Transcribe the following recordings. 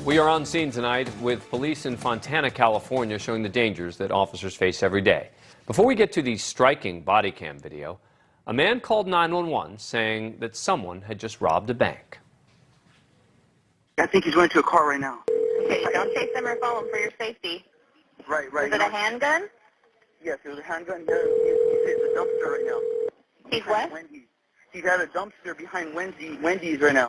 We are on scene tonight with police in Fontana, California, showing the dangers that officers face every day. Before we get to the striking body cam video, a man called 911 saying that someone had just robbed a bank. I think he's going to a car right now. Okay, don't chase him or follow him for your safety. Right. Was it a handgun? Yes, it was a handgun. He's at the dumpster right now. He's what? Wendy's. He's at a dumpster behind Wendy's right now.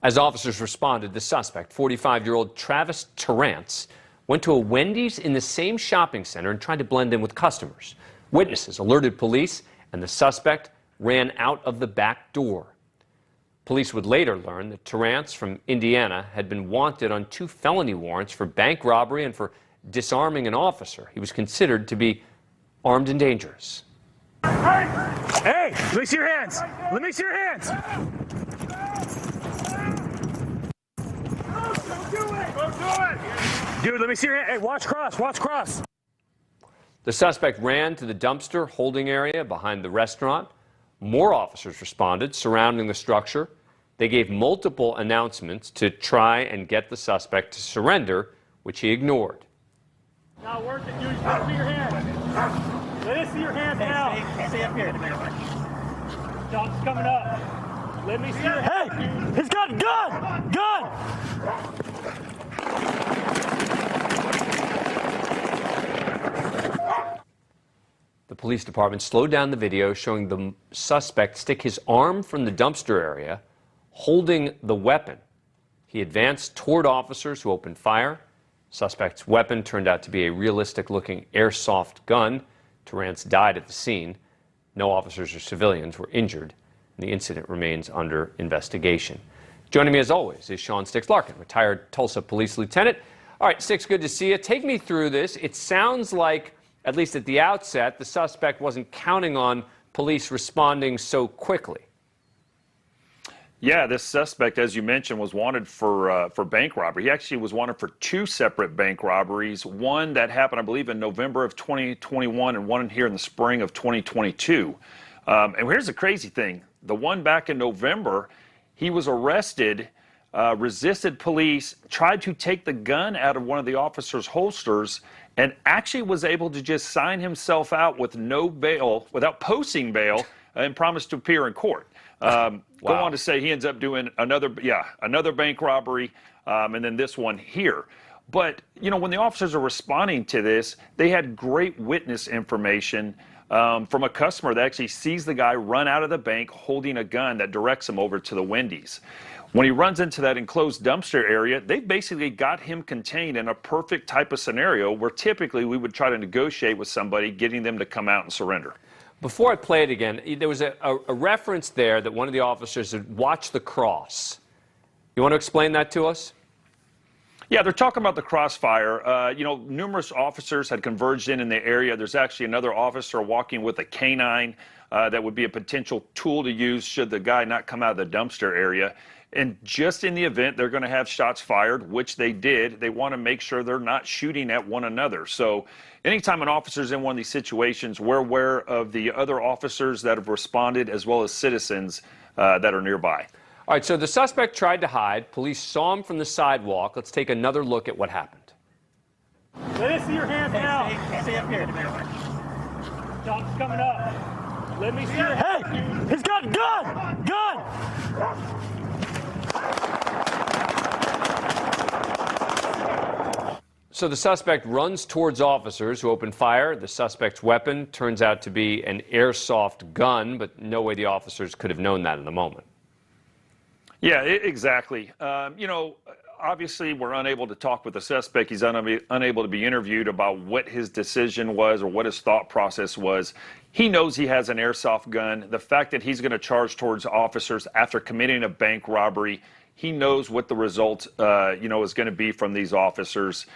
As officers responded, the suspect, 45-year-old Travis Terrance, went to a Wendy's in the same shopping center and tried to blend in with customers. Witnesses alerted police, and the suspect ran out of the back door. Police would later learn that Terrance from Indiana had been wanted on 2 felony warrants for bank robbery and for disarming an officer. He was considered to be armed and dangerous. Hey, let me see your hands. Let me see your hands. Dude, let me see your hand. Hey, watch cross, watch cross. The suspect ran to the dumpster holding area behind the restaurant. More officers responded, surrounding the structure. They gave multiple announcements to try and get the suspect to surrender, which he ignored. Not working, dude. Let me see your hands. Let us see your hands now. Stay up here. Dog's coming up. Let me see your hands. Hey, he's got a gun! Gun! The police department slowed down the video showing the suspect stick his arm from the dumpster area, holding the weapon. He advanced toward officers who opened fire. Suspect's weapon turned out to be a realistic-looking airsoft gun. Terrance died at the scene. No officers or civilians were injured. The incident remains under investigation. Joining me as always is Sean Sticks Larkin, retired Tulsa police lieutenant. All right, Sticks, good to see you. Take me through this. It sounds like, at least at the outset, the suspect wasn't counting on police responding so quickly. Yeah, this suspect, as you mentioned, was wanted for bank robbery. He actually was wanted for 2 separate bank robberies, one that happened, I believe, in November of 2021 and one here in the spring of 2022. And here's the crazy thing. The one back in November, he was arrested, resisted police, tried to take the gun out of one of the officers' holsters, and actually was able to just sign himself out with no bail, without posting bail, and promised to appear in court. Go on to say he ends up doing another bank robbery, and then this one here. But, you know, when the officers are responding to this, they had great witness information from a customer that actually sees the guy run out of the bank holding a gun that directs him over to the Wendy's. When he runs into that enclosed dumpster area, they basically got him contained in a perfect type of scenario where typically we would try to negotiate with somebody, getting them to come out and surrender. Before I play it again, there was a reference there that one of the officers had watched the cross. You want to explain that to us? Yeah, they're talking about the crossfire. You know, numerous officers had converged in the area. There's actually another officer walking with a canine that would be a potential tool to use should the guy not come out of the dumpster area. And just in the event they're going to have shots fired, which they did, they want to make sure they're not shooting at one another. So anytime an officer's in one of these situations, we're aware of the other officers that have responded as well as citizens that are nearby. All right, so the suspect tried to hide. Police saw him from the sidewalk. Let's take another look at what happened. Let us see your hands now. Stay up here. Dog's coming up. Let me see your hands. Hey, he's got a gun! Gun! So the suspect runs towards officers who open fire. The suspect's weapon turns out to be an airsoft gun, but no way the officers could have known that in the moment. Yeah, exactly. You know, obviously we're unable to talk with the suspect. He's unable to be interviewed about what his decision was or what his thought process was. He knows he has an airsoft gun. The fact that he's going to charge towards officers after committing a bank robbery, he knows what the result, you know, is going to be from these officers.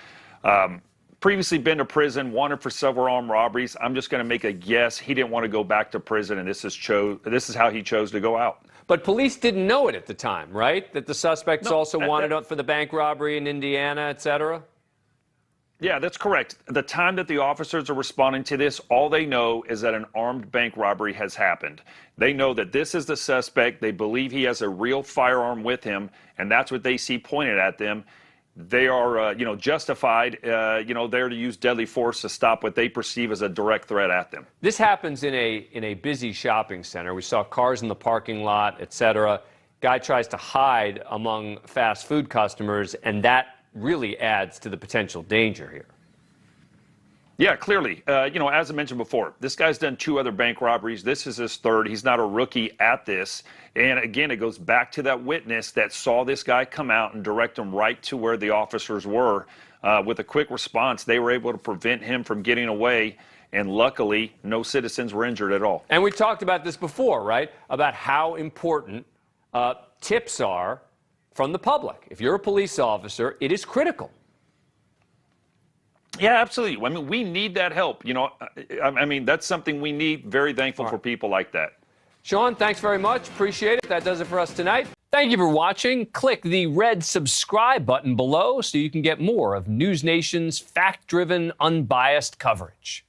Previously been to prison, wanted for several armed robberies. I'm just going to make a guess. He didn't want to go back to prison, and this is how he chose to go out. But police didn't know it at the time, right? That the suspects also wanted up for the bank robbery in Indiana, et cetera? Yeah, that's correct. The time that the officers are responding to this, all they know is that an armed bank robbery has happened. They know that this is the suspect. They believe he has a real firearm with him, and that's what they see pointed at them. they are, justified, there to use deadly force to stop what they perceive as a direct threat at them. This happens in a busy shopping center. We saw cars in the parking lot, etc. Guy tries to hide among fast food customers, and that really adds to the potential danger here. Yeah, clearly. As I mentioned before, this guy's done 2 other bank robberies. This is his 3rd. He's not a rookie at this. And again, it goes back to that witness that saw this guy come out and direct him right to where the officers were. With a quick response, they were able to prevent him from getting away. And luckily, no citizens were injured at all. And we talked about this before, right? About how important tips are from the public. If you're a police officer, it is critical. Yeah, absolutely. I mean, we need that help. That's something we need. Very thankful for people like that. Sean, thanks very much. Appreciate it. That does it for us tonight. Thank you for watching. Click the red subscribe button below so you can get more of NewsNation's fact-driven, unbiased coverage.